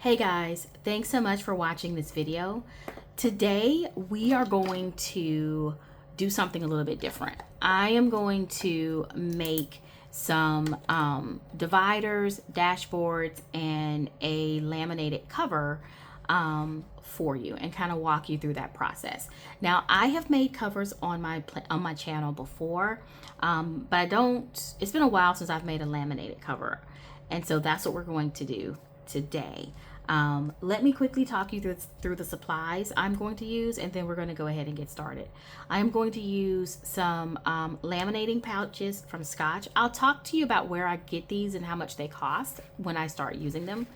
Hey guys, thanks so much for watching this video. Today we are going to do something a little bit different. I am going to make some dividers, dashboards, and a laminated cover for you and kind of walk you through that process. Now, I have made covers on my channel before, but it's been a while since I've made a laminated cover. And so that's what we're going to do today. Let me quickly talk you through the supplies I'm going to use, and then we're going to go ahead and get started. I'm going to use some laminating pouches from Scotch. I'll talk to you about where I get these and how much they cost when I start using them.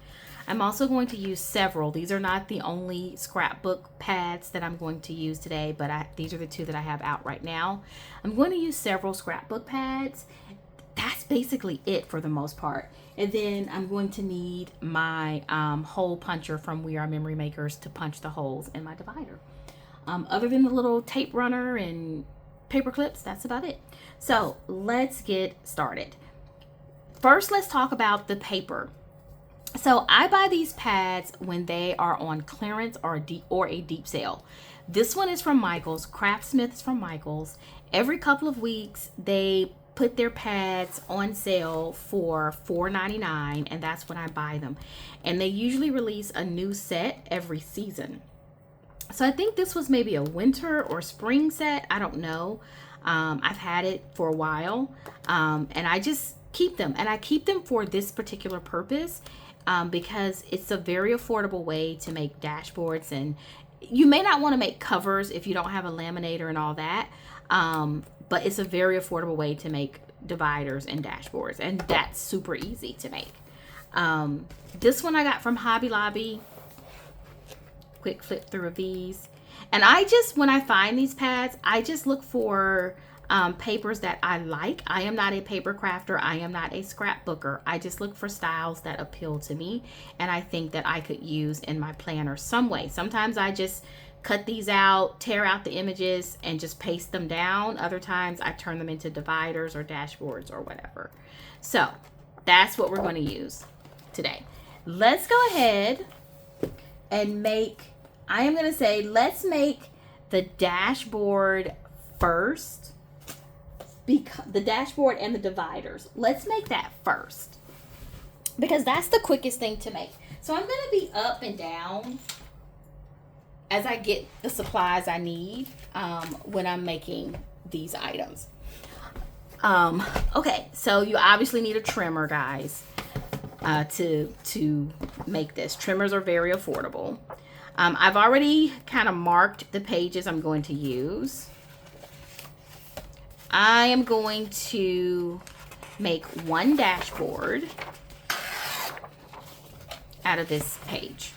I'm also going to use several. These are not the only scrapbook pads that I'm going to use today, but these are the two that I have out right now. I'm going to use several scrapbook pads. That's basically it for the most part. And then I'm going to need my hole puncher from We Are Memory Makers to punch the holes in my divider. Other than the little tape runner and paper clips, that's about it. So let's get started. First, let's talk about the paper. So I buy these pads when they are on clearance or a deep sale. This one is from Michaels. Craftsmith is from Michaels. Every couple of weeks, they put their pads on sale for $4.99, and that's when I buy them. And they usually release a new set every season. So I think this was maybe a winter or spring set. I don't know. I've had it for a while, and I just keep them. And I keep them for this particular purpose because it's a very affordable way to make dashboards. And you may not want to make covers if you don't have a laminator and all that. But it's a very affordable way to make dividers and dashboards, and that's super easy to make. This one I got from Hobby Lobby. Quick flip through of these. And when I find these pads, I just look for papers that I like. I am not a paper crafter. I am not a scrapbooker. I just look for styles that appeal to me and I think that I could use in my planner some way. Sometimes I just cut these out, tear out the images, and just paste them down. Other times I turn them into dividers or dashboards or whatever. So that's what we're going to use today. Let's go ahead and let's make the dashboard first. The dashboard and the dividers. Let's make that first because that's the quickest thing to make. So I'm going to be up and down as I get the supplies I need when I'm making these items. Okay, so you obviously need a trimmer, guys, to make this. Trimmers are very affordable. I've already kind of marked the pages I'm going to use. I am going to make one dashboard out of this page.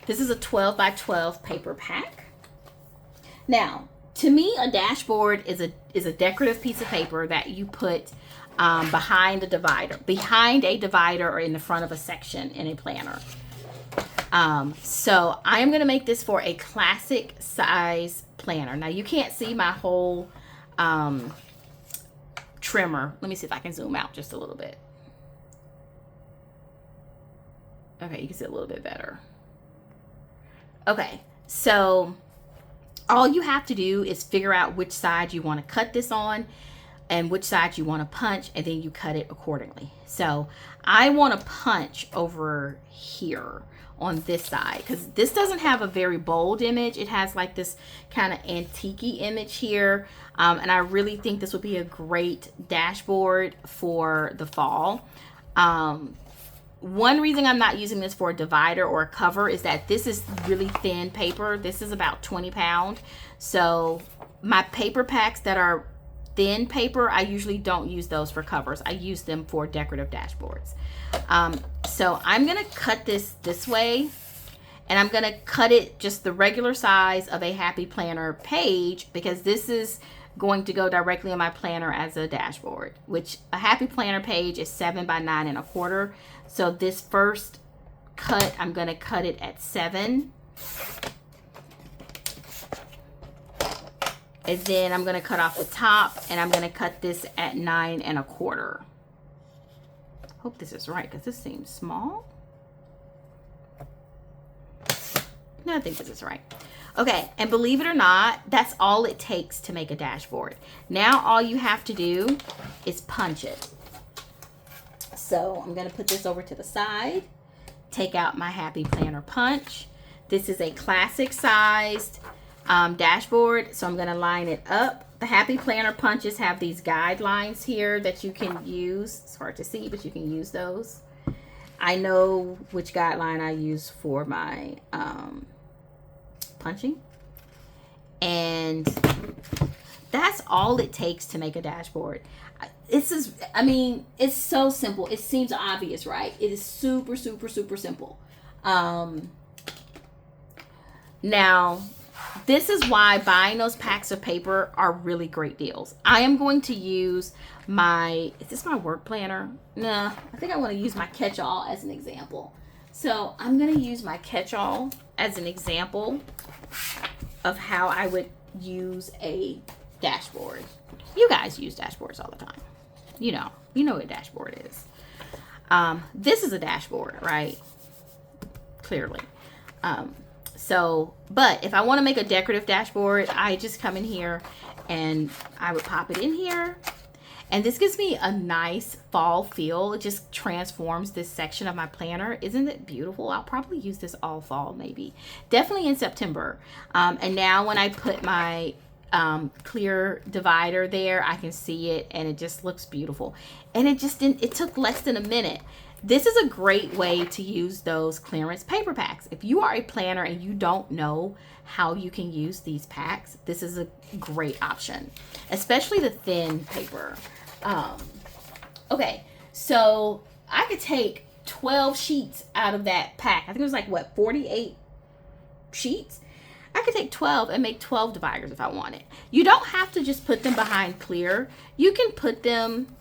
This is a 12 by 12 paper pack. Now, to me, a dashboard is a decorative piece of paper that you put behind a divider or in the front of a section in a planner. So I am going to make this for a classic size planner. Now, you can't see my whole trimmer. Let me see if I can zoom out just a little bit. Okay, you can see a little bit better. Okay, so all you have to do is figure out which side you want to cut this on and which side you want to punch, and then you cut it accordingly. So I want to punch over here on this side because this doesn't have a very bold image. It has like this kind of antique-y image here, and I really think this would be a great dashboard for the fall. One reason I'm not using this for a divider or a cover is that this is really thin paper. This is about 20 pounds. So my paper packs that are thin paper, I usually don't use those for covers. I use them for decorative dashboards. So I'm going to cut this way, and I'm going to cut it just the regular size of a Happy Planner page because this is going to go directly in my planner as a dashboard, which a Happy Planner page is 7 by 9 1/4. So this first cut, I'm going to cut it at 7. And then I'm going to cut off the top, and I'm going to cut this at 9 1/4. Hope this is right because this seems small. No, I think this is right. Okay, and believe it or not, that's all it takes to make a dashboard. Now all you have to do is punch it. So I'm going to put this over to the side, take out my Happy Planner punch. This is a classic sized dashboard, so I'm going to line it up. The Happy Planner punches have these guidelines here that you can use. It's hard to see, but you can use those. I know which guideline I use for my punching, and that's all it takes to make a dashboard. I mean, it's so simple. It seems obvious, right? It is super, super, super simple. Now, this is why buying those packs of paper are really great deals. I am going to use is this my work planner? Nah, I think I want to use my Catchall as an example. So I'm going to use my Catchall as an example of how I would use a dashboard. You guys use dashboards all the time. You know what a dashboard is. This is a dashboard, right? Clearly. But if I want to make a decorative dashboard, I just come in here and I would pop it in here. And this gives me a nice fall feel. It just transforms this section of my planner. Isn't it beautiful? I'll probably use this all fall, maybe. Definitely in September. And now when I put my clear divider there, I can see it and it just looks beautiful. And it took less than a minute. This is a great way to use those clearance paper packs. If you are a planner and you don't know how you can use these packs, this is a great option, especially the thin paper. Okay, so I could take 12 sheets out of that pack. I think it was like, what, 48 sheets? I could take 12 and make 12 dividers if I wanted. You don't have to just put them behind clear. You can put them,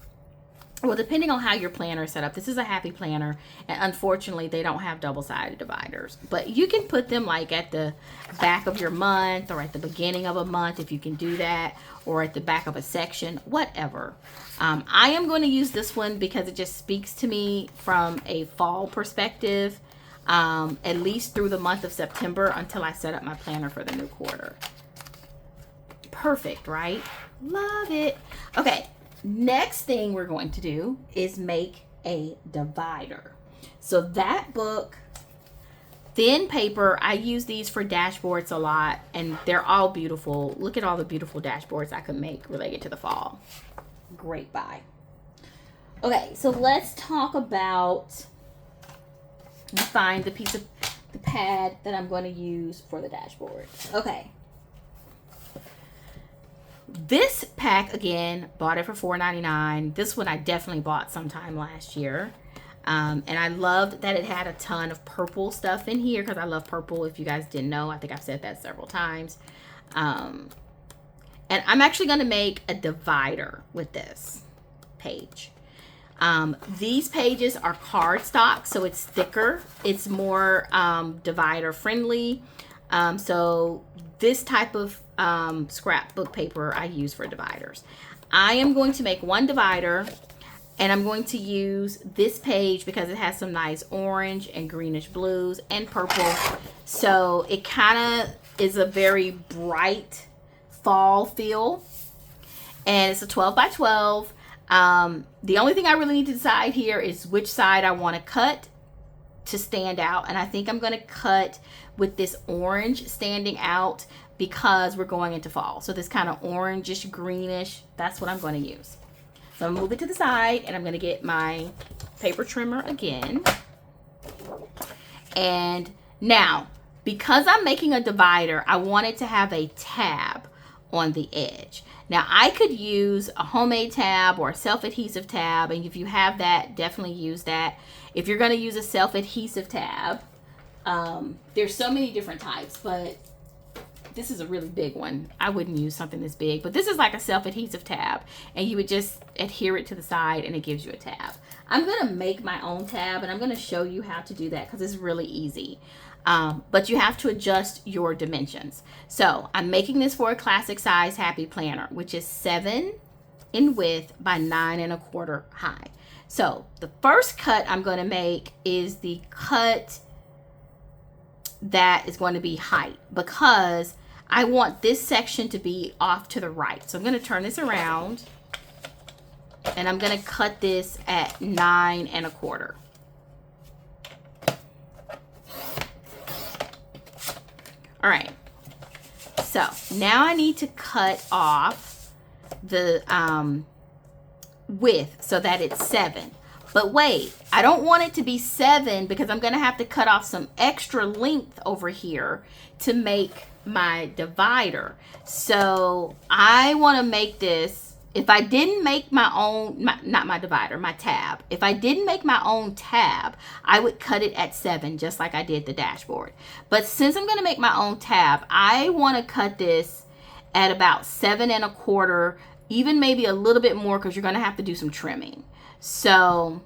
well, depending on how your planner is set up. This is a Happy Planner, and unfortunately they don't have double-sided dividers, but you can put them like at the back of your month or at the beginning of a month if you can do that, or at the back of a section, whatever. I am going to use this one because it just speaks to me from a fall perspective, at least through the month of September until I set up my planner for the new quarter. Perfect, right? Love it. Okay. Next thing we're going to do is make a divider. So that book, thin paper, I use these for dashboards a lot, and they're all beautiful. Look at all the beautiful dashboards I could make related to the fall. Great buy. Okay, so let's talk about, find the piece of the pad that I'm going to use for the dashboard. Okay. This pack, again, bought it for $4.99. This one I definitely bought sometime last year. And I loved that it had a ton of purple stuff in here because I love purple. If you guys didn't know, I think I've said that several times. And I'm actually going to make a divider with this page. These pages are cardstock, so it's thicker. It's more divider friendly. So this type of scrapbook paper I use for dividers. I am going to make one divider, and I'm going to use this page because it has some nice orange and greenish blues and purple. So it kind of is a very bright fall feel. And it's a 12 by 12. The only thing I really need to decide here is which side I want to cut to stand out. And I think I'm going to cut with this orange standing out because we're going into fall. So this kind of orangish, greenish, that's what I'm going to use. So I'm going to move it to the side, and I'm going to get my paper trimmer again. And now, because I'm making a divider, I want it to have a tab on the edge. Now, I could use a homemade tab or a self-adhesive tab, and if you have that, definitely use that. If you're going to use a self-adhesive tab, there's so many different types, but this is a really big one. I wouldn't use something this big, but this is like a self-adhesive tab, and you would just adhere it to the side and it gives you a tab. I'm going to make my own tab, and I'm going to show you how to do that because it's really easy. But you have to adjust your dimensions. So I'm making this for a classic size Happy Planner, which is 7 in width by 9 1/4 high. So the first cut I'm going to make is the cut that is going to be height, because I want this section to be off to the right. So I'm going to turn this around, and I'm going to cut this at 9 1/4. All right. So now I need to cut off the width so that it's 7. But wait, I don't want it to be 7 because I'm going to have to cut off some extra length over here to make my divider. So I want to make this, if I didn't make my own, not my divider, my tab. If I didn't make my own tab, I would cut it at 7, just like I did the dashboard. But since I'm going to make my own tab, I want to cut this at about 7 1/4, even maybe a little bit more, because you're going to have to do some trimming. So,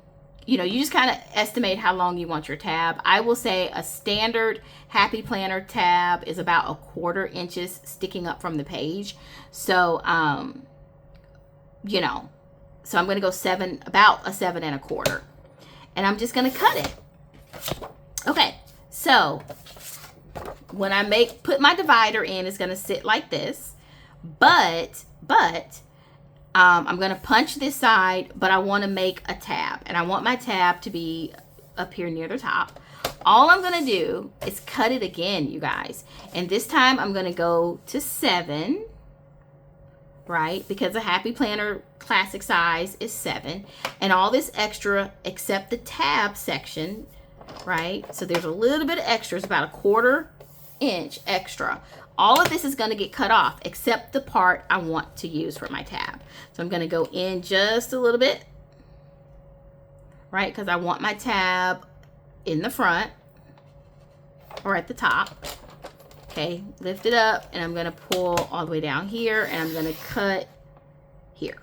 you know, you just kind of estimate how long you want your tab. I will say a standard Happy Planner tab is about 1/4 inches sticking up from the page. So, you know, so I'm going to go about a 7 1/4. And I'm just going to cut it. Okay, so when I put my divider in, it's going to sit like this. But I'm going to punch this side, but I want to make a tab. And I want my tab to be up here near the top. All I'm going to do is cut it again, you guys. And this time I'm going to go to 7, right? Because a Happy Planner classic size is 7. And all this extra, except the tab section, right? So there's a little bit of extra. It's about 1/4 inch extra. All of this is going to get cut off except the part I want to use for my tab. So I'm going to go in just a little bit, right? Because I want my tab in the front or at the top. Okay, lift it up, and I'm going to pull all the way down here, and I'm going to cut here.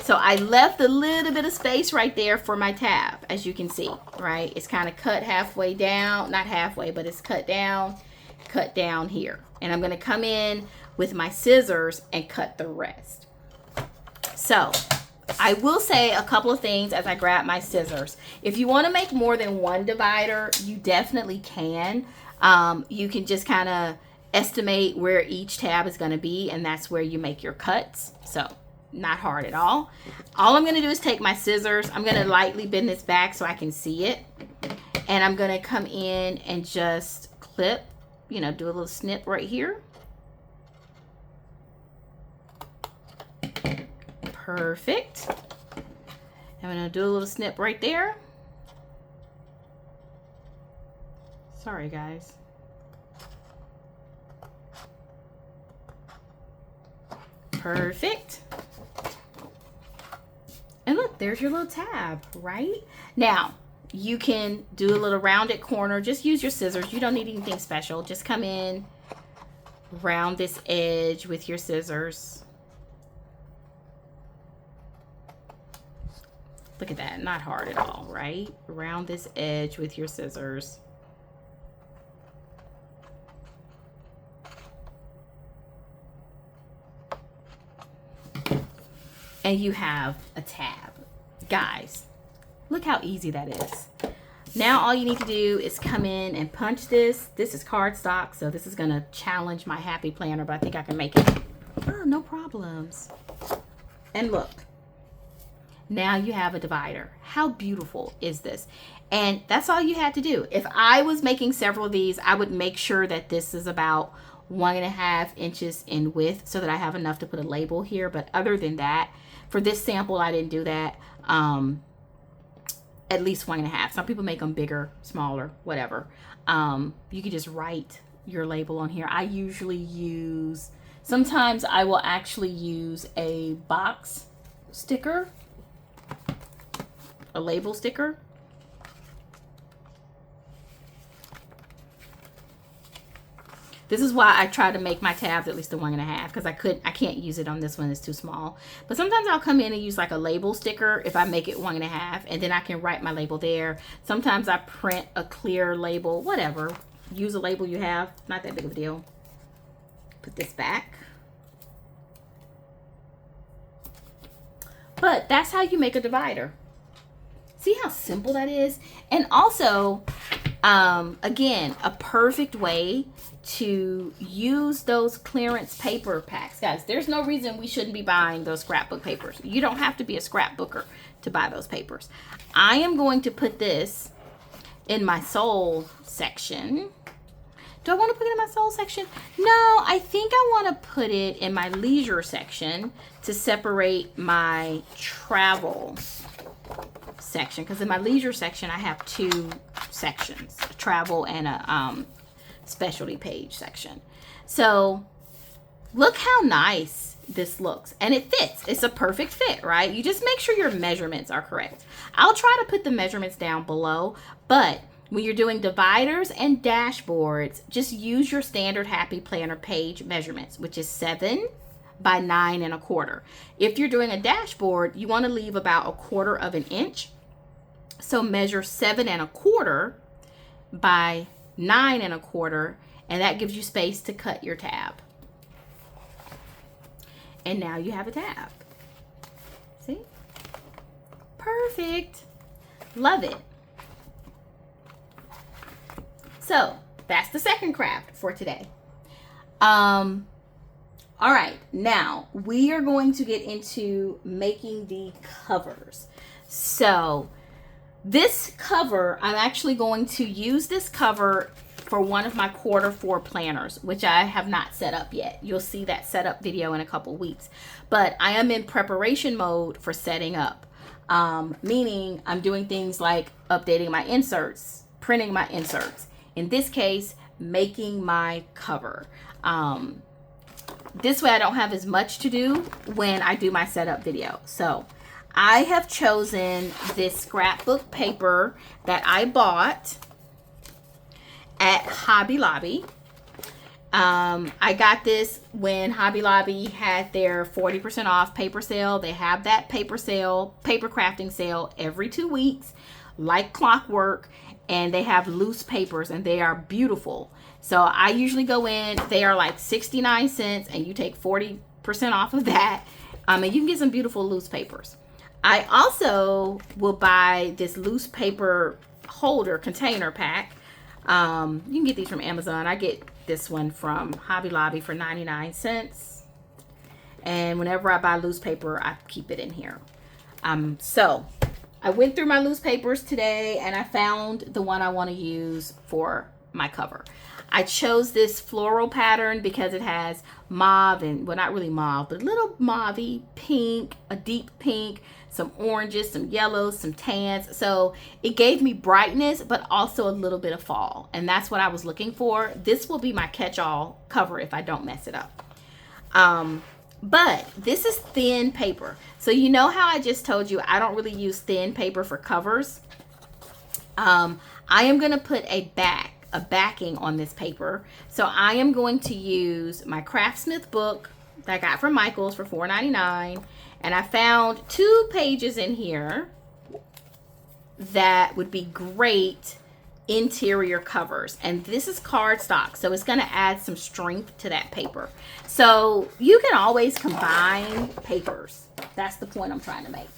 So I left a little bit of space right there for my tab, as you can see, right? It's kind of cut halfway down, not halfway, but it's cut down here. And I'm going to come in with my scissors and cut the rest. So I will say a couple of things as I grab my scissors. If you want to make more than one divider, you definitely can. You can just kind of estimate where each tab is going to be, and that's where you make your cuts. So not hard at all. All I'm going to do is take my scissors. I'm going to lightly bend this back so I can see it. And I'm going to come in and just clip, you know, do a little snip right here. Perfect. I'm going to do a little snip right there. Sorry, guys. Perfect. And look, there's your little tab, right? Now, you can do a little rounded corner. Just use your scissors. You don't need anything special. Just come in, round this edge with your scissors. Look at that. Not hard at all, right? Round this edge with your scissors. And you have a tab. Guys, look how easy that is. Now all you need to do is come in and punch this. This is cardstock, so this is going to challenge my Happy Planner, but I think I can make it. Oh, no problems. And look. Now you have a divider. How beautiful is this? And that's all you had to do. If I was making several of these, I would make sure that this is about 1.5 inches in width so that I have enough to put a label here. But other than that, for this sample, I didn't do that. At least 1.5. Some people make them bigger, smaller, whatever. You can just write your label on here. I usually use, sometimes I will actually use a box sticker, a label sticker. This is why I try to make my tabs at least a 1.5, because I can't use it on this one, it's too small. But sometimes I'll come in and use like a label sticker if I make it 1.5, and then I can write my label there. Sometimes I print a clear label, whatever. Use a label you have, not that big of a deal. Put this back. But that's how you make a divider. See how simple that is? And also, Again, a perfect way to use those clearance paper packs. Guys, there's no reason we shouldn't be buying those scrapbook papers. You don't have to be a scrapbooker to buy those papers. I am going to put this in my soul section. Do I want to put it in my soul section? No, I think I want to put it in my leisure section to separate my travel section, because in my leisure section I have two sections, a travel and a specialty page section. So look how nice this looks, and it fits. It's a perfect fit, right? You just make sure your measurements are correct. I'll try to put the measurements down below, but when you're doing dividers and dashboards, just use your standard Happy Planner page measurements, which is 7 by 9 1/4. If you're doing a dashboard, you want to leave about 1/4 of an inch. So measure 7 1/4 by 9 1/4, and that gives you space to cut your tab. And now you have a tab. See? Perfect. Love it. So that's the second craft for today. All right, now we are going to get into making the covers. So this cover, I'm actually going to use this cover for one of my Q4 planners, which I have not set up yet. You'll see that setup video in a couple weeks. But I am in preparation mode for setting up, meaning I'm doing things like updating my inserts, printing my inserts. In this case, making my cover. This way I don't have as much to do when I do my setup video. So I have chosen this scrapbook paper that I bought at Hobby Lobby. I got this when Hobby Lobby had their 40% off paper sale. They have that paper crafting sale every 2 weeks, like clockwork. And they have loose papers, and they are beautiful. So I usually go in, they are like 69 cents, and you take 40% off of that. And you can get some beautiful loose papers. I also will buy this loose paper holder container pack. You can get these from Amazon. I get this one from Hobby Lobby for 99 cents. And whenever I buy loose paper, I keep it in here. So I went through my loose papers today, and I found the one I want to use for my cover. I chose this floral pattern because it has mauve and, well, not really mauve, but a little mauvey pink, a deep pink, some oranges, some yellows, some tans. So it gave me brightness, but also a little bit of fall. And that's what I was looking for. This will be my catch-all cover if I don't mess it up. But this is thin paper. So you know how I just told you I don't really use thin paper for covers? I am going to put a backing on this paper. So I am going to use my Craftsmith book that I got from Michael's for $4.99. And I found 2 pages in here that would be great interior covers, and this is cardstock, so it's going to add some strength to that paper. So you can always combine papers. That's the point I'm trying to make.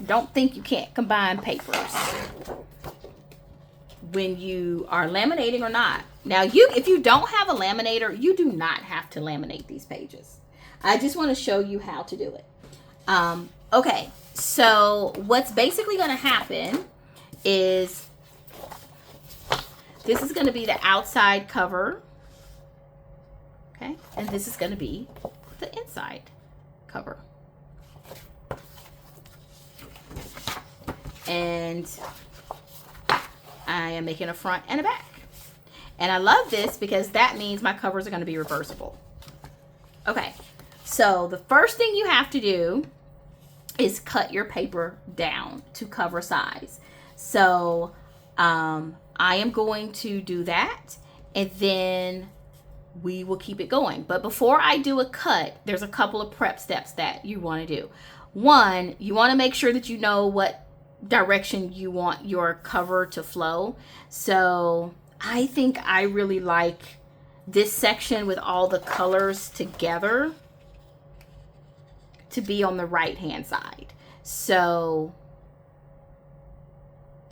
Don't think you can't combine papers when you are laminating or not. Now, if you don't have a laminator, you do not have to laminate these pages. I just want to show you how to do it. Okay, so what's basically going to happen is this is going to be the outside cover, okay? And this is going to be the inside cover. And I am making a front and a back. And I love this because that means my covers are going to be reversible. Okay, so the first thing you have to do is cut your paper down to cover size. So I am going to do that, and then we will keep it going. But before I do a cut, there's a couple of prep steps that you want to do. One, you want to make sure that you know what direction you want your cover to flow. So I think I really like this section with all the colors together to be on the right hand side. So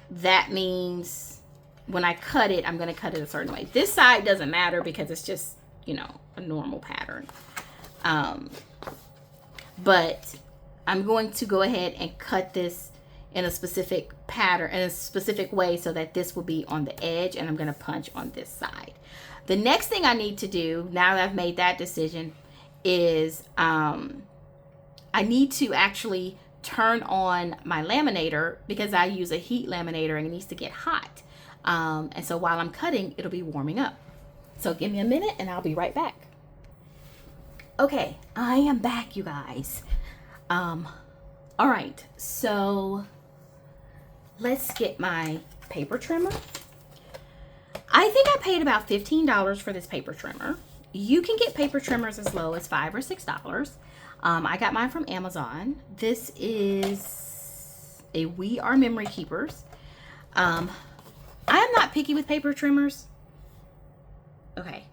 that means when I cut it, I'm going to cut it a certain way. This side doesn't matter because it's just, you know, a normal pattern. But I'm going to go ahead and cut this in a specific pattern, in a specific way, so that this will be on the edge, and I'm going to punch on this side. The next thing I need to do, now that I've made that decision, is I need to actually turn on my laminator, because I use a heat laminator and it needs to get hot. And so while I'm cutting, it'll be warming up. So give me a minute and I'll be right back. Okay, I am back, you guys. All right, so let's get my paper trimmer. I think I paid about $15 for this paper trimmer. You can get paper trimmers as low as $5 or $6. I got mine from Amazon. This is a We Are Memory Keepers. I am not picky with paper trimmers. Okay,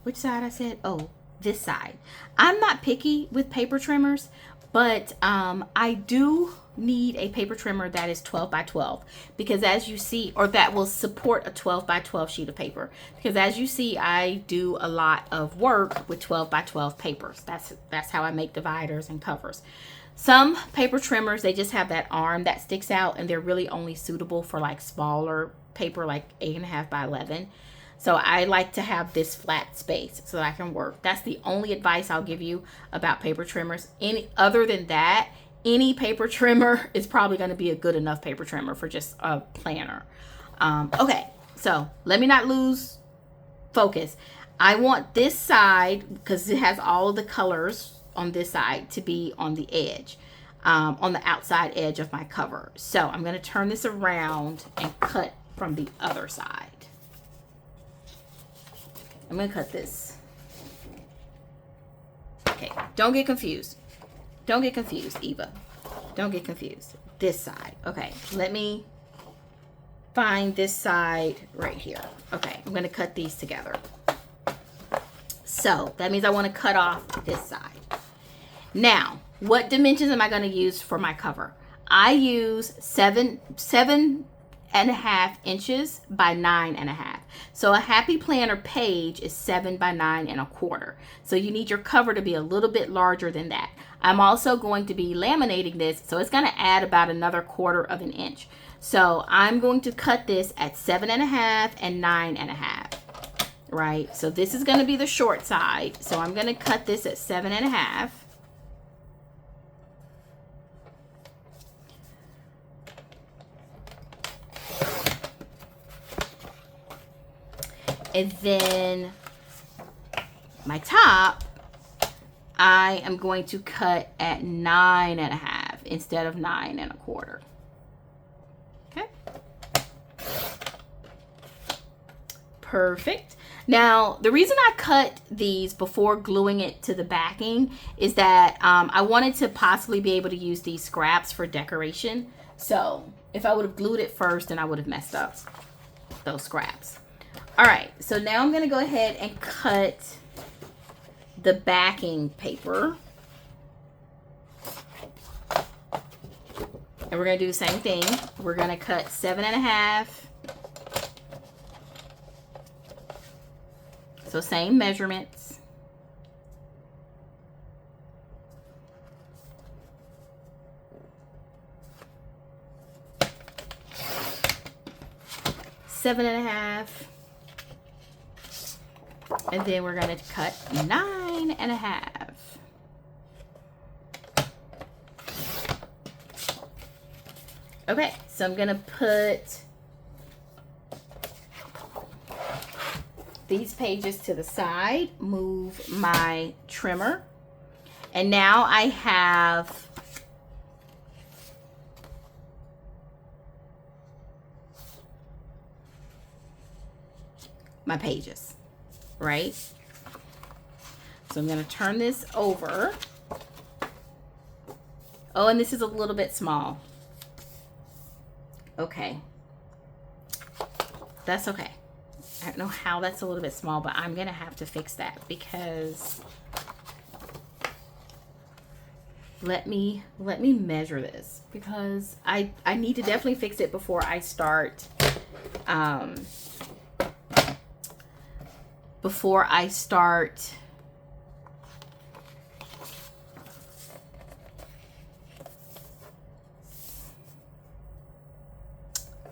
which side I said? Oh, this side. I'm not picky with paper trimmers, but I do need a paper trimmer that is 12 by 12, because as you see, or that will support a 12 by 12 sheet of paper, because as you see, I do a lot of work with 12 by 12 papers. That's how I make dividers and covers. Some paper trimmers, they just have that arm that sticks out, and they're really only suitable for like smaller paper, like 8.5 by 11. So I like to have this flat space so that I can work. That's the only advice I'll give you about paper trimmers. Any other than that, any paper trimmer is probably going to be a good enough paper trimmer for just a planner. Okay, so let me not lose focus. I want this side, because it has all of the colors on this side, to be on the edge, on the outside edge of my cover. So I'm going to turn this around and cut from the other side. I'm going to cut this. Okay, don't get confused. Don't get confused, Eva. Don't get confused. This side. Okay, let me find this side right here. Okay, I'm going to cut these together. So that means I want to cut off this side. Now, what dimensions am I going to use for my cover? I use 7.5 inches by 9.5. So a Happy Planner page is 7 by 9.25. So you need your cover to be a little bit larger than that. I'm also going to be laminating this, so it's going to add about another 1/4 inch. So I'm going to cut this at 7.5 and 9.5. Right? So this is going to be the short side. So I'm going to cut this at 7.5. And then my top, I am going to cut at 9.5 instead of 9.25. Okay. Perfect. Now, the reason I cut these before gluing it to the backing is that I wanted to possibly be able to use these scraps for decoration. So if I would have glued it first, then I would have messed up those scraps. All right, so now I'm going to go ahead and cut the backing paper. And we're going to do the same thing. We're going to cut 7.5. So same measurements. Seven and a half. And then we're going to cut 9.5. Okay, so I'm going to put these pages to the side, move my trimmer, and now I have my pages, right? So I'm going to turn this over. Oh, and this is a little bit small. Okay. That's okay. I don't know how that's a little bit small, but I'm going to have to fix that because let me measure this because I need to definitely fix it before I start before I start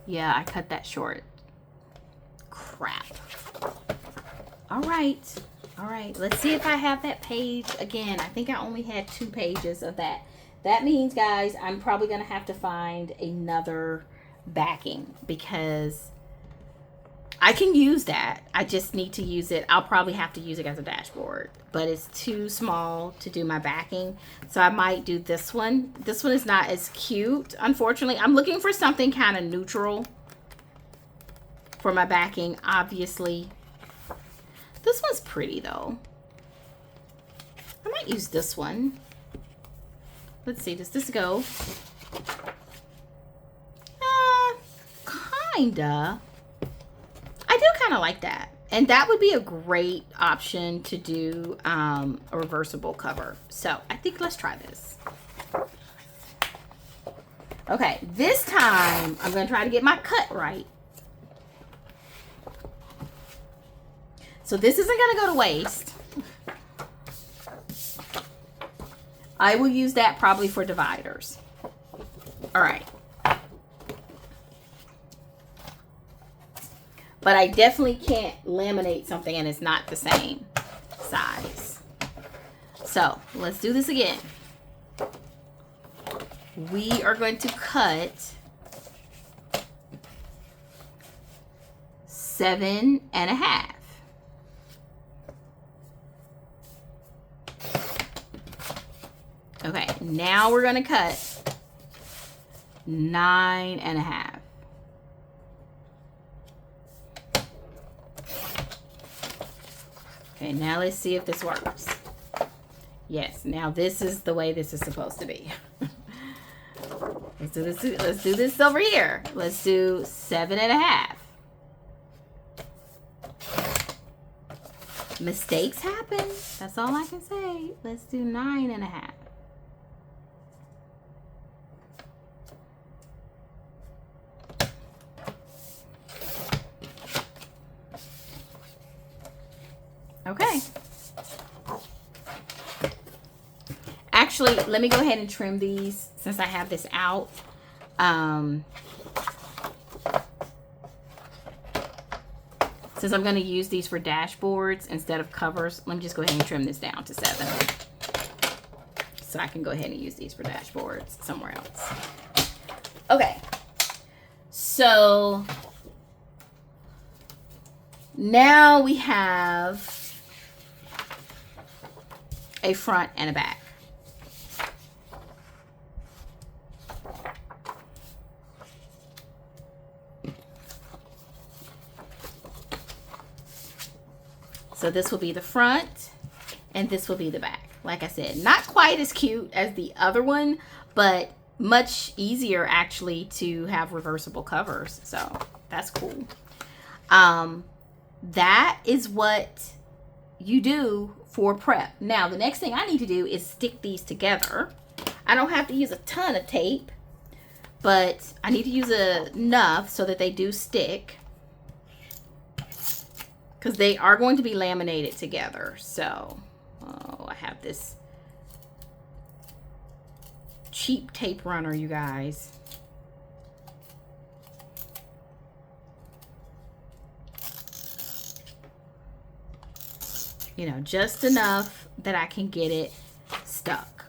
yeah, I cut that short. Crap. All right. Let's see if I have that page again. I think I only had 2 pages of that. That means, guys, I'm probably going to have to find another backing because I can use that. I just need to use it. I'll probably have to use it as a dashboard, but it's too small to do my backing. So I might do this one. This one is not as cute, unfortunately. I'm looking for something kind of neutral for my backing, obviously. This one's pretty though. I might use this one. Let's see, does this go? Kinda. I do kind of like that. And that would be a great option to do a reversible cover. So I think let's try this. Okay, this time I'm going to try to get my cut right. So this isn't going to go to waste. I will use that probably for dividers. All right. But I definitely can't laminate something and it's not the same size. So let's do this again. We are going to cut 7.5. Okay, now we're going to cut 9.5. Okay, now let's see if this works. Yes, now this is the way this is supposed to be. Let's do this. Let's do this over here. Let's do 7.5. Mistakes happen. That's all I can say. Let's do 9.5. Okay. Actually, let me go ahead and trim these since I have this out. Since I'm going to use these for dashboards instead of covers, let me just go ahead and trim this down to 7. So I can go ahead and use these for dashboards somewhere else. Okay. So now we have a front and a back. So this will be the front and this will be the back. Like I said, not quite as cute as the other one, but much easier actually to have reversible covers. So that's cool. That is what you do for prep. Now, the next thing I need to do is stick these together. I don't have to use a ton of tape, but I need to use enough so that they do stick, because they are going to be laminated together. So, I have this cheap tape runner, you guys. You know, just enough that I can get it stuck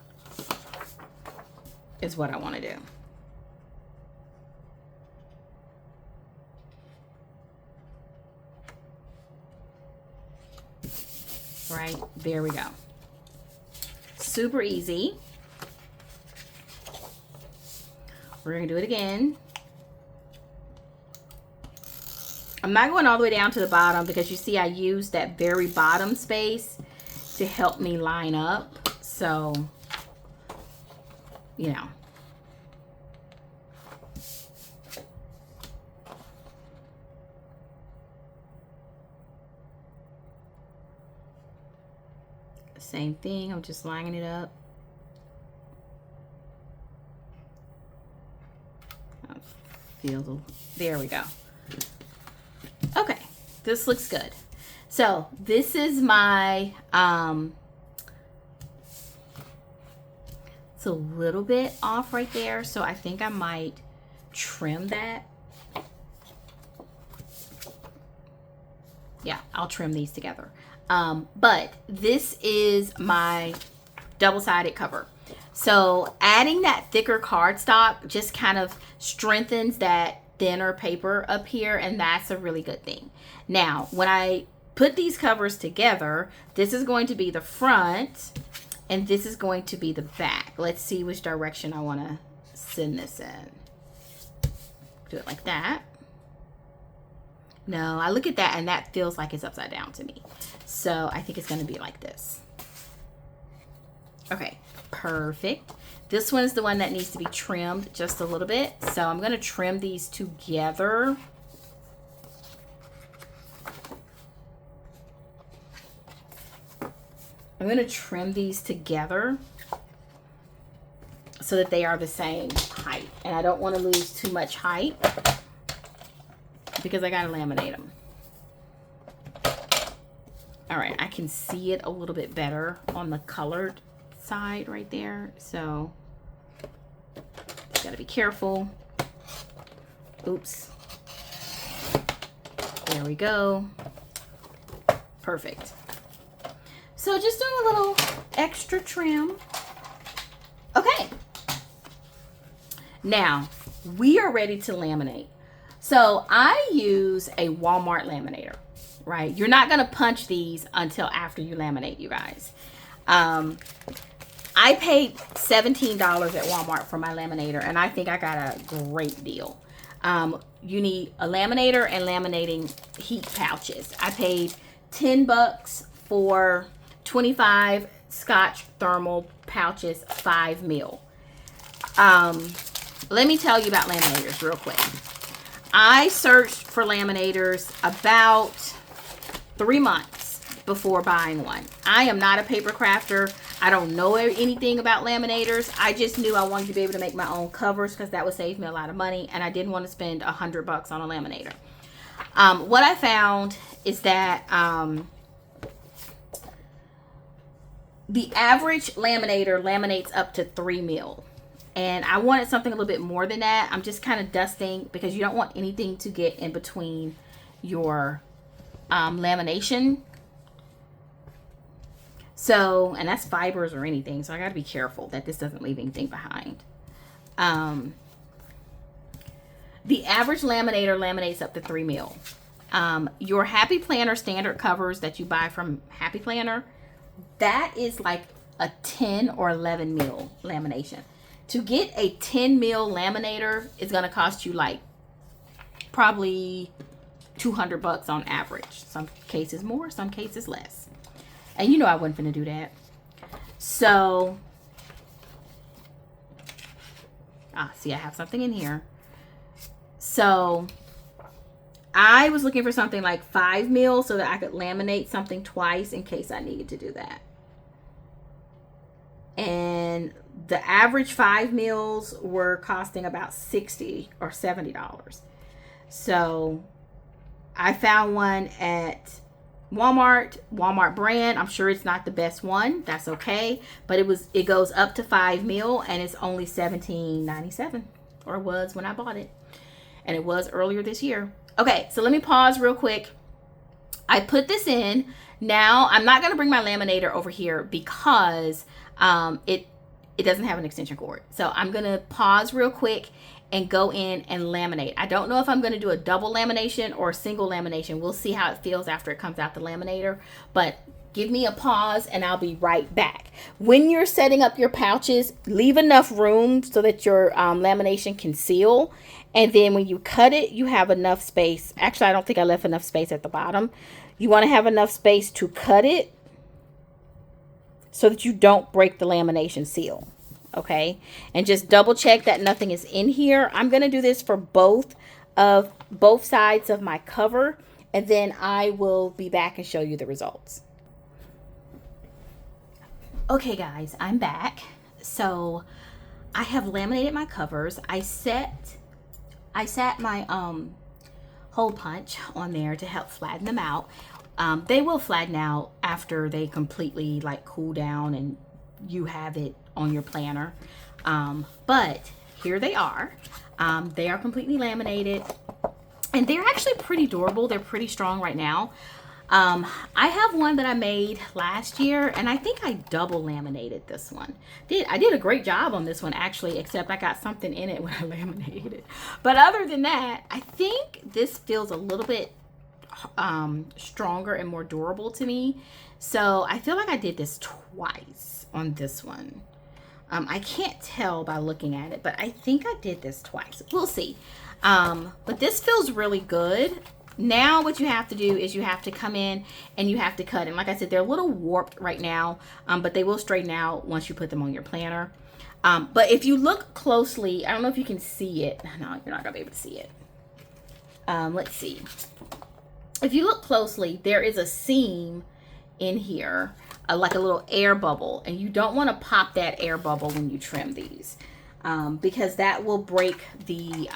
is what I want to do. Right, there we go. Super easy. We're gonna do it again. I'm not going all the way down to the bottom because you see I used that very bottom space to help me line up. So, you know. Same thing, I'm just lining it up. There we go. This looks good. So this is my, it's a little bit off right there. So I think I might trim that. Yeah, I'll trim these together. But this is my double-sided cover. So adding that thicker cardstock just kind of strengthens that thinner paper up here, and that's a really good thing. Now, when I put these covers together, this is going to be the front, and this is going to be the back. Let's see which direction I want to send this in. Do it like that. No, I look at that, and that feels like it's upside down to me. So I think it's going to be like this. Okay, perfect. This one is the one that needs to be trimmed just a little bit. So I'm going to trim these together. I'm going to trim these together so that they are the same height. And I don't want to lose too much height because I got to laminate them. All right, I can see it a little bit better on the colored side right there. So just got to be careful. Oops. There we go. Perfect. So just doing a little extra trim. Okay. Now, we are ready to laminate. So I use a Walmart laminator, right? You're not going to punch these until after you laminate, you guys. I paid $17 at Walmart for my laminator, and I think I got a great deal. You need a laminator and laminating heat pouches. I paid $10 for 25 Scotch thermal pouches, 5 mil. Let me tell you about laminators real quick. I searched for laminators about 3 months before buying one. I am not a paper crafter. I don't know anything about laminators. I just knew I wanted to be able to make my own covers because that would save me a lot of money, and I didn't want to spend $100 on a laminator. What I found is that the average laminator laminates up to 3 mil. And I wanted something a little bit more than that. I'm just kind of dusting because you don't want anything to get in between your lamination. So, and that's fibers or anything. So I got to be careful that this doesn't leave anything behind. The average laminator laminates up to 3 mil. Your Happy Planner standard covers that you buy from Happy Planner, that is like a 10 or 11 mil lamination. To get a 10 mil laminator is going to cost you like probably $200 on average. Some cases more, some cases less. And you know I wasn't going to do that. So, see, I have something in here. So, I was looking for something like 5 mil so that I could laminate something twice in case I needed to do that. And the average 5 mils were costing about $60 or $70. So I found one at Walmart brand. I'm sure it's not the best one. That's okay. But it goes up to 5 mil and it's only $17.97, or was when I bought it. And it was earlier this year. Okay, so let me pause real quick. I put this in. Now I'm not going to bring my laminator over here because it doesn't have an extension cord. So I'm going to pause real quick and go in and laminate. I don't know if I'm going to do a double lamination or a single lamination. We'll see how it feels after it comes out the laminator. But give me a pause and I'll be right back. When you're setting up your pouches, leave enough room so that your lamination can seal. And then when you cut it, you have enough space. Actually, I don't think I left enough space at the bottom. You want to have enough space to cut it so that you don't break the lamination seal. Okay, and just double check that nothing is in here. I'm going to do this for both sides of my cover, and then I will be back and show you the results. Okay guys, I'm back. So I have laminated my covers. I sat my hole punch on there to help flatten them out. They will flatten out after they completely like cool down and you have it on your planner. But here they are. They are completely laminated and they're actually pretty durable. They're pretty strong right now. I have one that I made last year and I think I double laminated this one. I did a great job on this one actually, except I got something in it when I laminated it. But other than that, I think this feels a little bit stronger and more durable to me. So I feel like I did this twice on this one. I can't tell by looking at it, but I think I did this twice. We'll see. But this feels really good. Now what you have to do is you have to come in and you have to cut. And like I said, they're a little warped right now, but they will straighten out once you put them on your planner. But if you look closely, I don't know if you can see it. No, you're not gonna be able to see it. Let's see. If you look closely, there is a seam in here, like a little air bubble, and you don't want to pop that air bubble when you trim these, because that will break the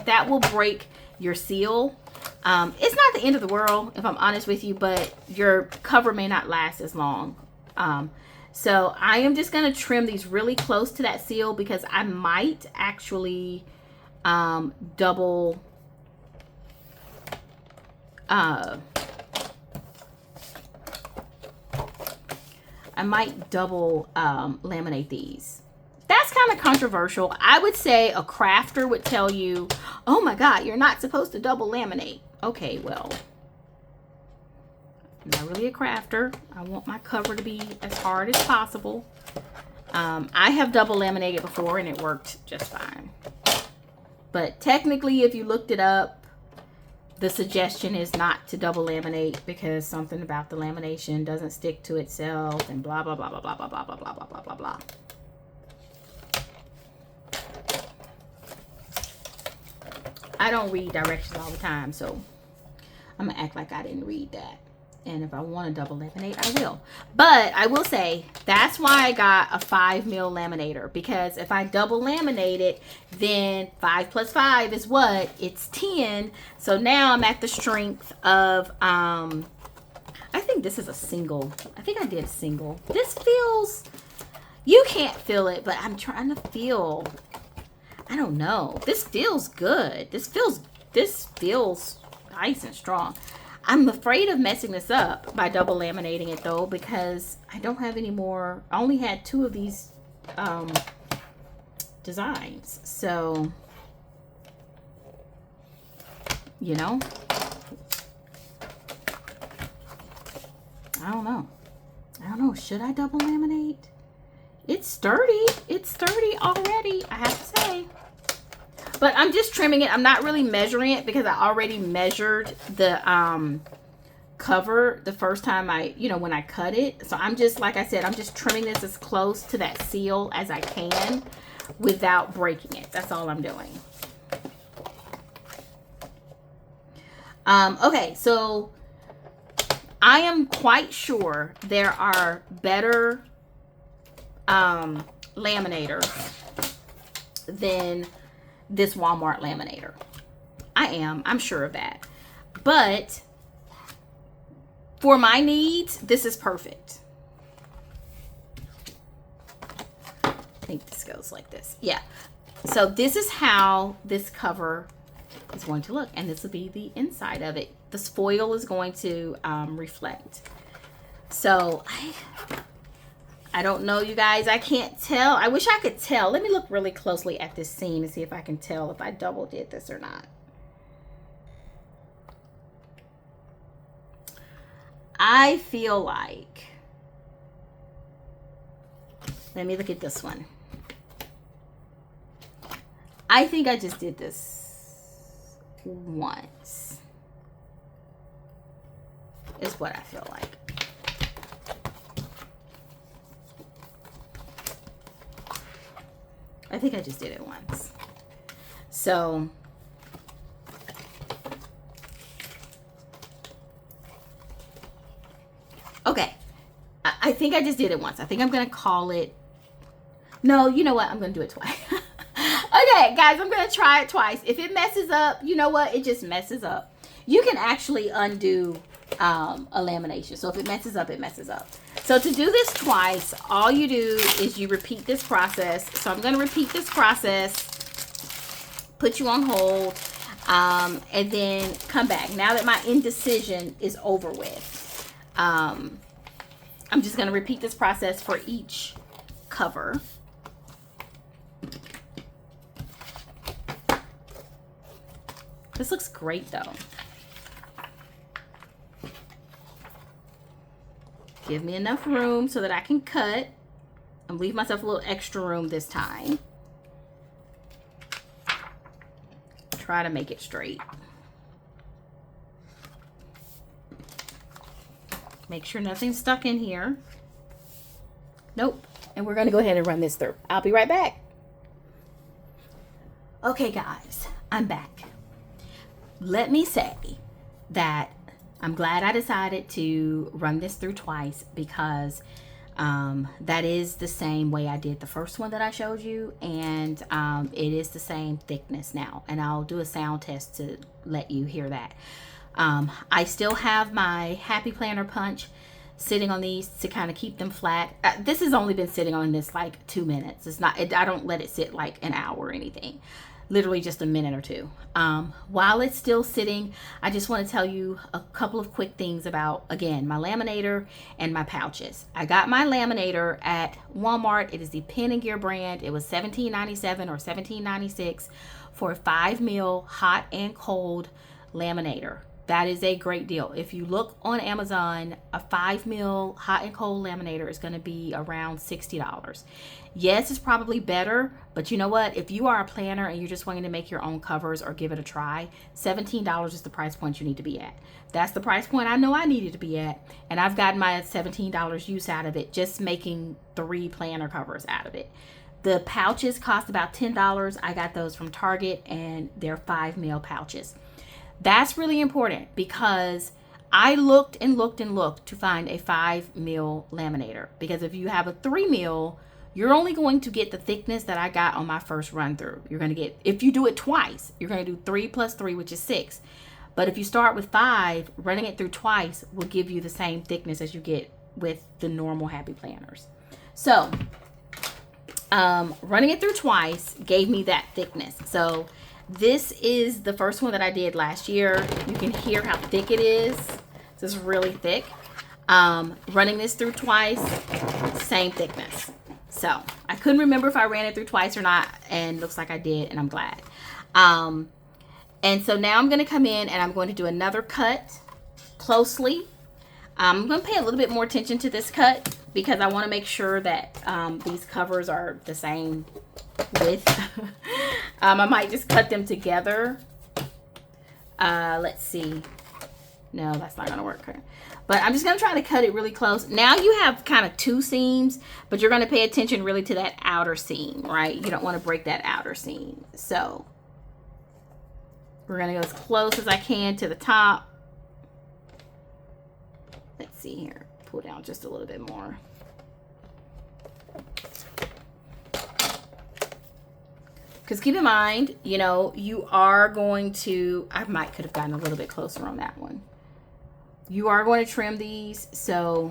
that will break your seal. It's not the end of the world, if I'm honest with you, but your cover may not last as long. So I am just going to trim these really close to that seal because I might double laminate these. That's kind of controversial. I would say a crafter would tell you, oh my God, you're not supposed to double laminate. Okay, well, I'm not really a crafter. I want my cover to be as hard as possible. I have double laminated before and it worked just fine. But technically, if you looked it up, the suggestion is not to double laminate because something about the lamination doesn't stick to itself and blah, blah, blah, blah, blah, blah, blah, blah, blah, blah, blah, blah, blah. I don't read directions all the time, so I'm gonna act like I didn't read that. And if I want to double laminate, I will. But I will say that's why I got a 5 mil laminator, because if I double laminate it, then 5 plus 5 is what? It's 10. So now I'm at the strength of I think this is a single. I think I did a single. This feels, you can't feel it, but I'm trying to feel. I don't know. This feels good. This feels nice and strong. I'm afraid of messing this up by double laminating it though, because I don't have any more. I only had 2 of these designs. So, you know, I don't know. Should I double laminate? It's sturdy. It's sturdy already, I have to say. But I'm just trimming it. I'm not really measuring it because I already measured the cover the first time when I cut it. So I'm just, like I said, I'm just trimming this as close to that seal as I can without breaking it. That's all I'm doing. Okay, so I am quite sure there are better laminators than this Walmart laminator. I'm sure of that. But for my needs, this is perfect. I think this goes like this. Yeah. So this is how this cover is going to look. And this will be the inside of it. This foil is going to reflect. So I don't know, you guys. I can't tell. I wish I could tell. Let me look really closely at this seam and see if I can tell if I double did this or not. I feel like, let me look at this one. I think I just did this once, is what I feel like. I think I just did it once. So okay, I think I just did it once. I think I'm gonna call it, no, you know what, I'm gonna do it twice. Okay, Okay, guys, I'm going to try it twice. If it messes up, you know what? It just messes up. You can actually undo a lamination. So if it messes up, it messes up. So to do this twice, all you do is you repeat this process. So I'm going to repeat this process, put you on hold, and then come back. Now that my indecision is over with, I'm just going to repeat this process for each cover. This looks great though. Give me enough room so that I can cut and leave myself a little extra room this time. Try to make it straight. Make sure nothing's stuck in here. Nope. And we're going to go ahead and run this through. I'll be right back. Okay, guys, I'm back. Let me say that I'm glad I decided to run this through twice because that is the same way I did the first one that I showed you, and it is the same thickness now, and I'll do a sound test to let you hear that. I still have my Happy Planner punch sitting on these to kind of keep them flat. This has only been sitting on this like 2 minutes. It's not, I don't let it sit like an hour or anything. Literally just a minute or two. While it's still sitting, I just want to tell you a couple of quick things about, again, my laminator and my pouches. I got my laminator at Walmart. It is the Pen and Gear brand. It was $17.97 or $17.96 for a 5 mil hot and cold laminator. That is a great deal. If you look on Amazon, a 5 mil hot and cold laminator is going to be around $60. Yes, it's probably better, but you know what? If you are a planner and you're just wanting to make your own covers or give it a try, $17 is the price point you need to be at. That's the price point I know I needed to be at, and I've gotten my $17 use out of it just making 3 planner covers out of it. The pouches cost about $10. I got those from Target, and they're 5 mil pouches. That's really important because I looked and looked and looked to find a 5 mil laminator, because if you have a 3 mil, you're only going to get the thickness that I got on my first run through. You're going to get, if you do it twice, you're going to do 3 plus 3, which is 6. But if you start with 5, running it through twice will give you the same thickness as you get with the normal Happy Planners. So running it through twice gave me that thickness. So this is the first one that I did last year. You can hear how thick it is. This is really thick. Running this through twice, same thickness. So I couldn't remember if I ran it through twice or not, and looks like I did, and I'm glad. And so now I'm going to come in and I'm going to do another cut closely. I'm going to pay a little bit more attention to this cut because I want to make sure that these covers are the same width. I might just cut them together. Let's see. No, that's not going to work. But I'm just going to try to cut it really close. Now you have kind of 2 seams, but you're going to pay attention really to that outer seam, right? You don't want to break that outer seam. So we're going to go as close as I can to the top. Let's see here. Pull down just a little bit more. Because keep in mind, you know, you are going to, I could have gotten a little bit closer on that one. You are going to trim these, so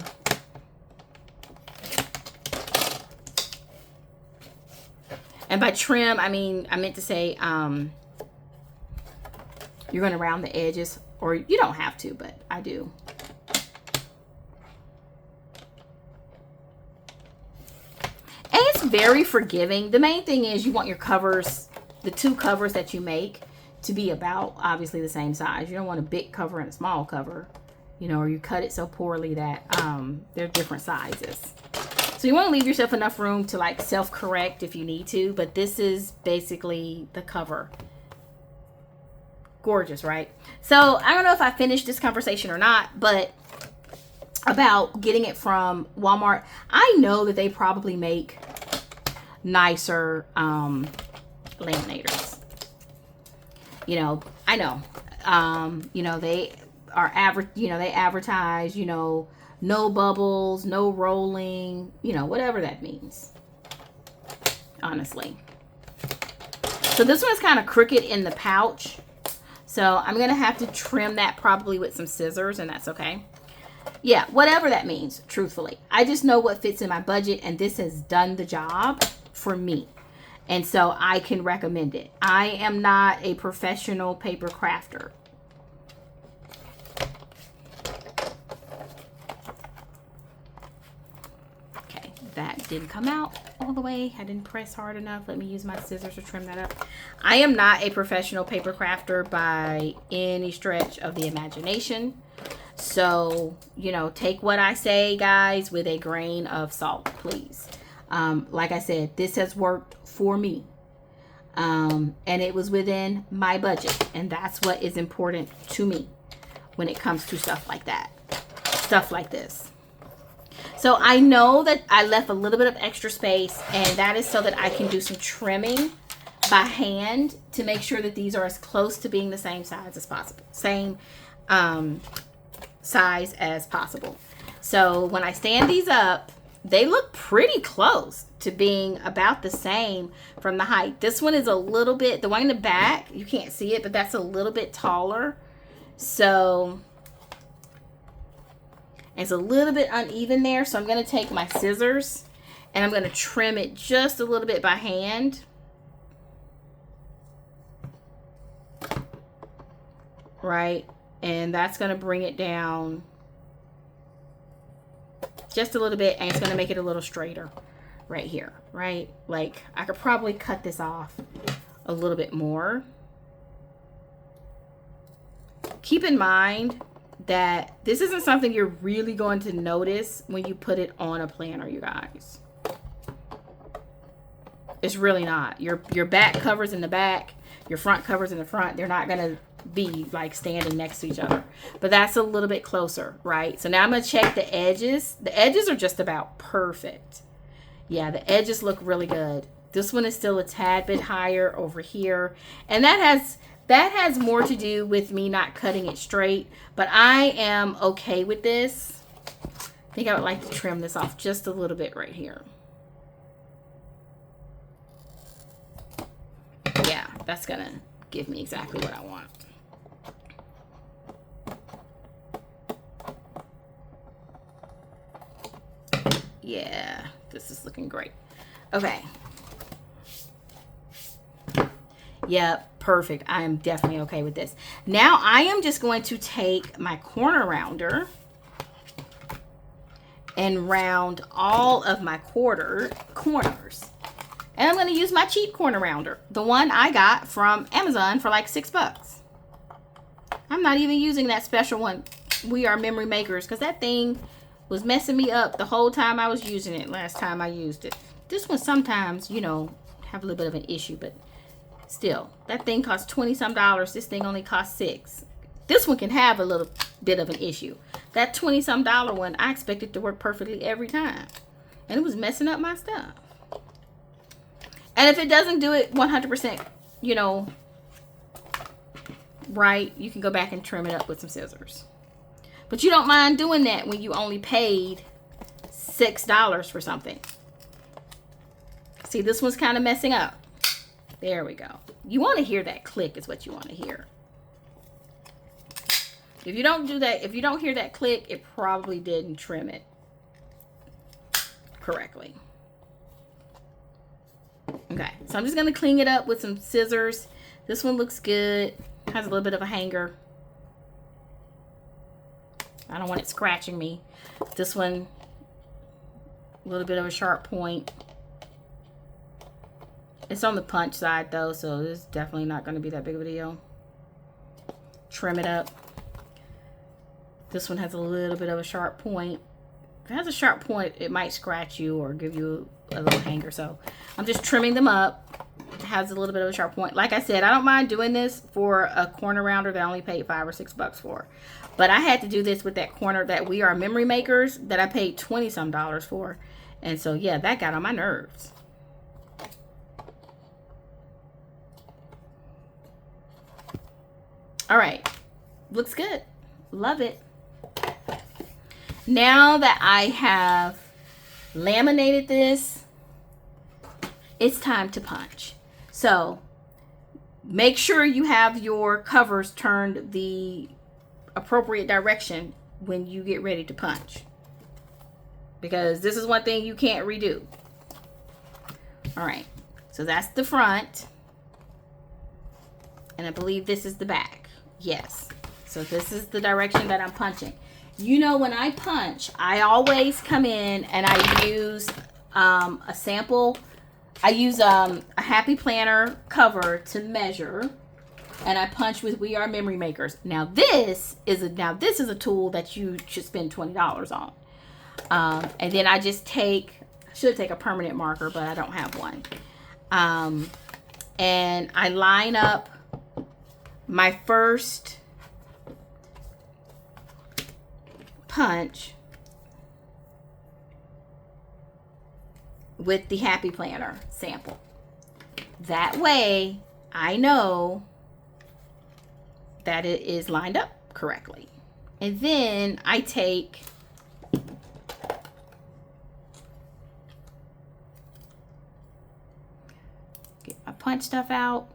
and by trim, I meant to say you're going to round the edges, or you don't have to, but I do. And it's very forgiving. The main thing is you want your covers, the 2 covers that you make, to be about obviously the same size. You don't want a big cover and a small cover. You know, or you cut it so poorly that they're different sizes. So you want to leave yourself enough room to like self-correct if you need to, but this is basically the cover. Gorgeous, right? So I don't know if I finished this conversation or not, but about getting it from Walmart, I know that they probably make nicer laminators. You know, I know. You know, they are they advertise, you know, no bubbles, no rolling, you know, whatever that means, honestly. So this one's kind of crooked in the pouch. So I'm going to have to trim that probably with some scissors, and that's okay. Yeah, whatever that means, truthfully. I just know what fits in my budget, and this has done the job for me. And so I can recommend it. I am not a professional paper crafter. Okay, that didn't come out all the way. I didn't press hard enough. Let me use my scissors to trim that up. I am not a professional paper crafter by any stretch of the imagination. So, you know, take what I say, guys, with a grain of salt, please. Like I said, this has worked for me. And it was within my budget. And that's what is important to me when it comes to stuff like that. Stuff like this. So I know that I left a little bit of extra space, and that is so that I can do some trimming by hand to make sure that these are as close to being the same size as possible. Same size as possible. So when I stand these up, they look pretty close to being about the same from the height. This one is a little bit, the one in the back, you can't see it, but that's a little bit taller. So it's a little bit uneven there. So I'm going to take my scissors and I'm going to trim it just a little bit by hand. Right? And that's going to bring it down just a little bit, and it's going to make it a little straighter right here, right? Like, I could probably cut this off a little bit more. Keep in mind that this isn't something you're really going to notice when you put it on a planner, you guys. It's really not. Your back covers in the back, your front covers in the front. They're not going to be like standing next to each other, but that's a little bit closer, right? So now I'm going to check the edges. The edges are just about perfect. Yeah, the edges look really good. This one is still a tad bit higher over here, and that has more to do with me not cutting it straight, but I am okay with this. I think I would like to trim this off just a little bit right here. Yeah, that's gonna give me exactly what I want. Yeah, this is looking great. Okay. Yep, perfect. I am definitely okay with this. Now I am just going to take my corner rounder and round all of my corners. And I'm going to use my cheap corner rounder, the one I got from Amazon for like $6. I'm not even using that special one, We Are Memory Makers, because that thing was messing me up the whole time I was using it last time I used it. This one sometimes, you know, have a little bit of an issue, but still, that thing costs $20-some. This thing only costs $6. This one can have a little bit of an issue. That $20-some one, I expect it to work perfectly every time. And it was messing up my stuff. And if it doesn't do it 100%, you know, right, you can go back and trim it up with some scissors. But you don't mind doing that when you only paid $6 for something. See, this one's kind of messing up. There we go. You want to hear that click is what you want to hear. If you don't do that, if you don't hear that click, it probably didn't trim it correctly. Okay, so I'm just going to clean it up with some scissors. This one looks good. Has a little bit of a hanger. I don't want it scratching me. This one, a little bit of a sharp point. It's on the punch side though, so it's definitely not going to be that big of a deal. Trim it up. This one has a little bit of a sharp point. If it has a sharp point, it might scratch you or give you a little hanger. So I'm just trimming them up. It has a little bit of a sharp point. Like I said, I don't mind doing this for a corner rounder that I only paid $5 or $6 for. But I had to do this with that corner that We Are Memory Makers that I paid $20-some for. And so, yeah, that got on my nerves. All right. Looks good. Love it. Now that I have laminated this, it's time to punch. So make sure you have your covers turned the appropriate direction when you get ready to punch, because this is one thing you can't redo. All right, so that's the front, and I believe this is the back. Yes, so this is the direction that I'm punching. You know, when I punch, I always come in and I use a sample. I use a Happy Planner cover to measure, and I punch with We Are Memory Makers. Now this is a tool that you should spend $20 on. And then I just I should take a permanent marker, but I don't have one. And I line up my first punch with the Happy Planner sample. That way I know that it is lined up correctly. And then I take get my punch stuff out.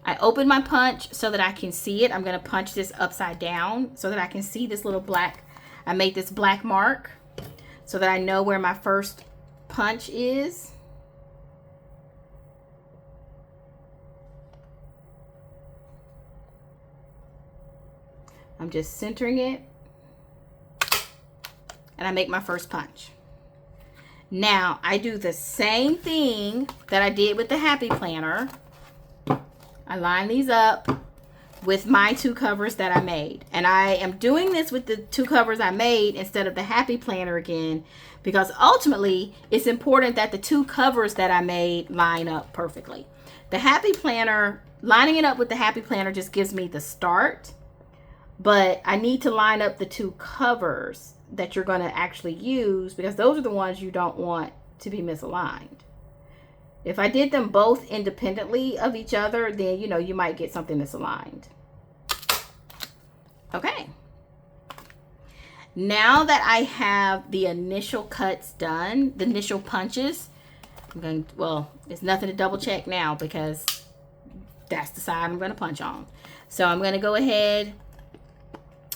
I open my punch so that I can see it. I'm going to punch this upside down so that I can see this little black. I made this black mark so that I know where my first punch is. I'm just centering it, and I make my first punch. Now I do the same thing that I did with the Happy Planner. I line these up with my two covers that I made, and I am doing this with the two covers I made instead of the Happy Planner again, because ultimately it's important that the two covers that I made line up perfectly. The Happy Planner, lining it up with the Happy Planner just gives me the start, but I need to line up the two covers that you're going to actually use, because those are the ones you don't want to be misaligned. If I did them both independently of each other, then you might get something misaligned. Okay. Now that I have the initial cuts done, the initial punches, there's nothing to double check now because that's the side I'm going to punch on. So I'm going to go ahead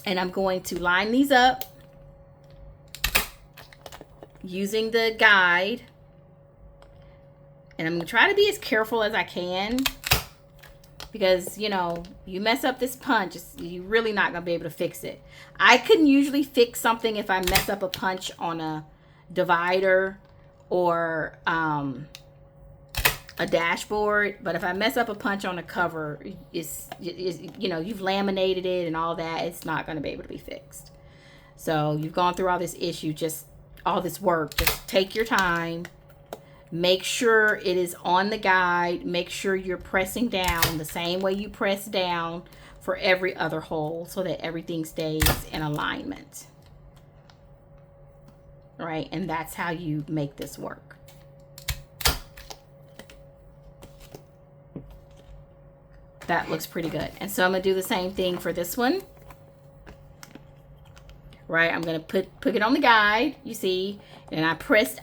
and I'm going to line these up using the guide. And I'm going to try to be as careful as I can, because, you mess up this punch, you're really not going to be able to fix it. I can usually fix something if I mess up a punch on a divider or a dashboard. But if I mess up a punch on a cover, you've laminated it and all that, it's not going to be able to be fixed. So you've gone through all this all this work. Just take your time. Make sure it is on the guide. Make sure you're pressing down the same way you press down for every other hole so that everything stays in alignment. All right, and that's how you make this work. That looks pretty good. And so I'm going to do the same thing for this one. Right, I'm going to put it on the guide, you see, and I press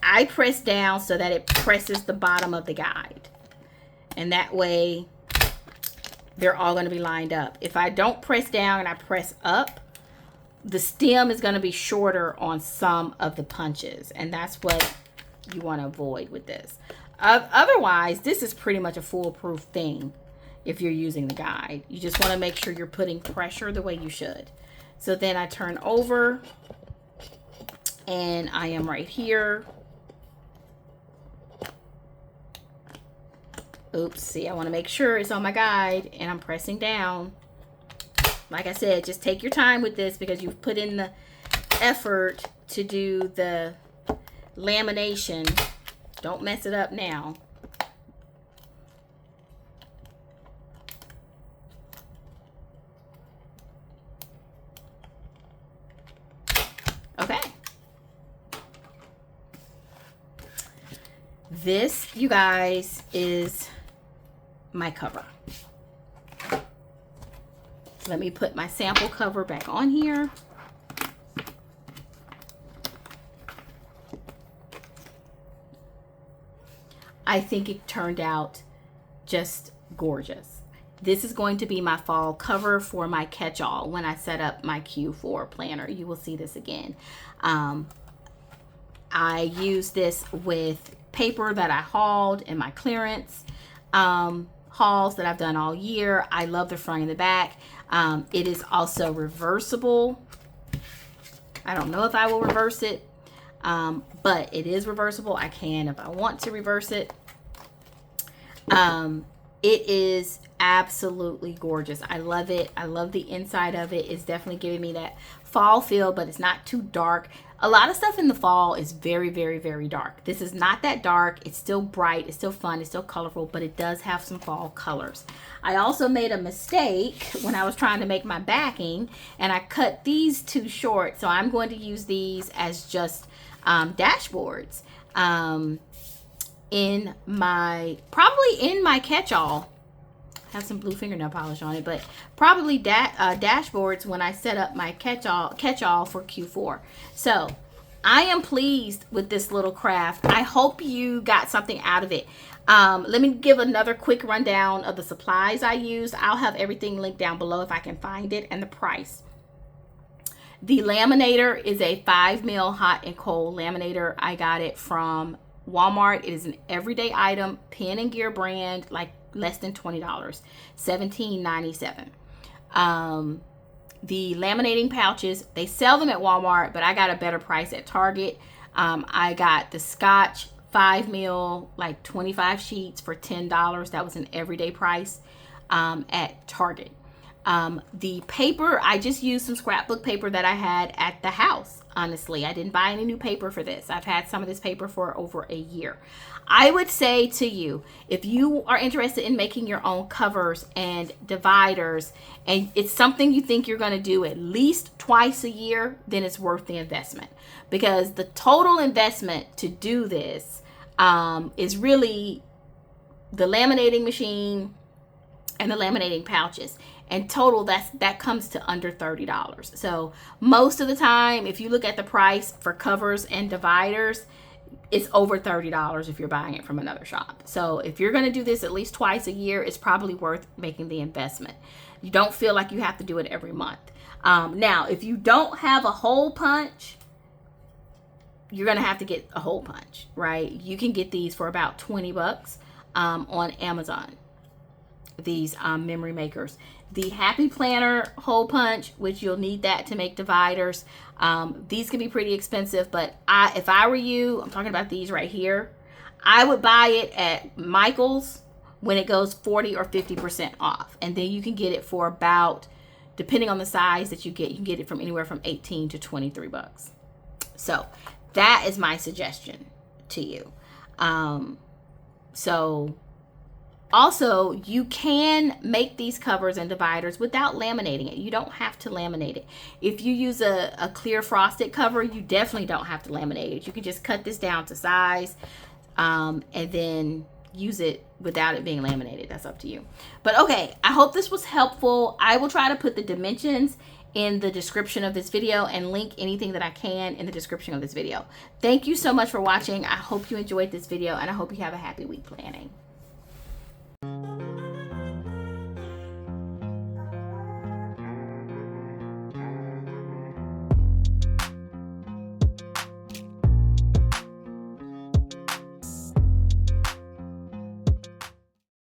down so that it presses the bottom of the guide. And that way they're all going to be lined up. If I don't press down and I press up, the stem is going to be shorter on some of the punches, and that's what you want to avoid with this. Otherwise, this is pretty much a foolproof thing if you're using the guide. You just want to make sure you're putting pressure the way you should. So then I turn over and I am right here. Oops, see, I want to make sure it's on my guide and I'm pressing down. Like I said, just take your time with this because you've put in the effort to do the lamination. Don't mess it up now. Okay. This, you guys, is my cover. Let me put my sample cover back on here. I think it turned out just gorgeous. this is going to be my fall cover for my catch-all when I set up my Q4 planner. You will see this again. I use this with paper that I hauled in my clearance hauls that I've done all year. I love the front and the back. It is also reversible. I don't know if I will reverse it, but it is reversible. I can if I want to reverse it. It is absolutely gorgeous. I love it. I love the inside of it. It's definitely giving me that fall feel, but it's not too dark. A lot of stuff in the fall is very, very, very dark. This is not that dark. It's still bright. It's still fun. It's still colorful, but it does have some fall colors. I also made a mistake when I was trying to make my backing, and I cut these too short. So I'm going to use these as just dashboards in my catch-all. Have some blue fingernail polish on it, but probably dashboards when I set up my catch-all for Q4. So I am pleased with this little craft. I hope you got something out of it. Let me give another quick rundown of the supplies I used. I'll have everything linked down below if I can find it, and the price. The laminator is a 5mm hot and cold laminator. I got it from Walmart. It is an everyday item, Pen and Gear brand, like less than $20, $17.97. The laminating pouches, they sell them at Walmart, but I got a better price at Target. I got the Scotch 5mm, like 25 sheets for $10. That was an everyday price at Target. The paper, I just used some scrapbook paper that I had at the house. Honestly, I didn't buy any new paper for this. I've had some of this paper for over a year. I would say to you, if you are interested in making your own covers and dividers, and it's something you think you're going to do at least twice a year, then it's worth the investment. Because the total investment to do this is really the laminating machine and the laminating pouches. And total, that comes to under $30. So most of the time, if you look at the price for covers and dividers, it's over $30 if you're buying it from another shop. So if you're going to do this at least twice a year, it's probably worth making the investment. You don't feel like you have to do it every month. Now, if you don't have a hole punch, you're going to have to get a hole punch, right? You can get these for about 20 bucks on Amazon. These memory makers. The Happy Planner hole punch, which you'll need that to make dividers. These can be pretty expensive, but if I were you, I'm talking about these right here, I would buy it at Michael's when it goes 40 or 50% off. And then you can get it for about, depending on the size that you can get it from anywhere from 18 to 23 bucks. So that is my suggestion to you. Also, you can make these covers and dividers without laminating it. You don't have to laminate it. If you use a clear frosted cover, you definitely don't have to laminate it. You can just cut this down to size and then use it without it being laminated. That's up to you. But okay, I hope this was helpful. I will try to put the dimensions in the description of this video and link anything that I can in the description of this video. Thank you so much for watching. I hope you enjoyed this video, and I hope you have a happy week planning.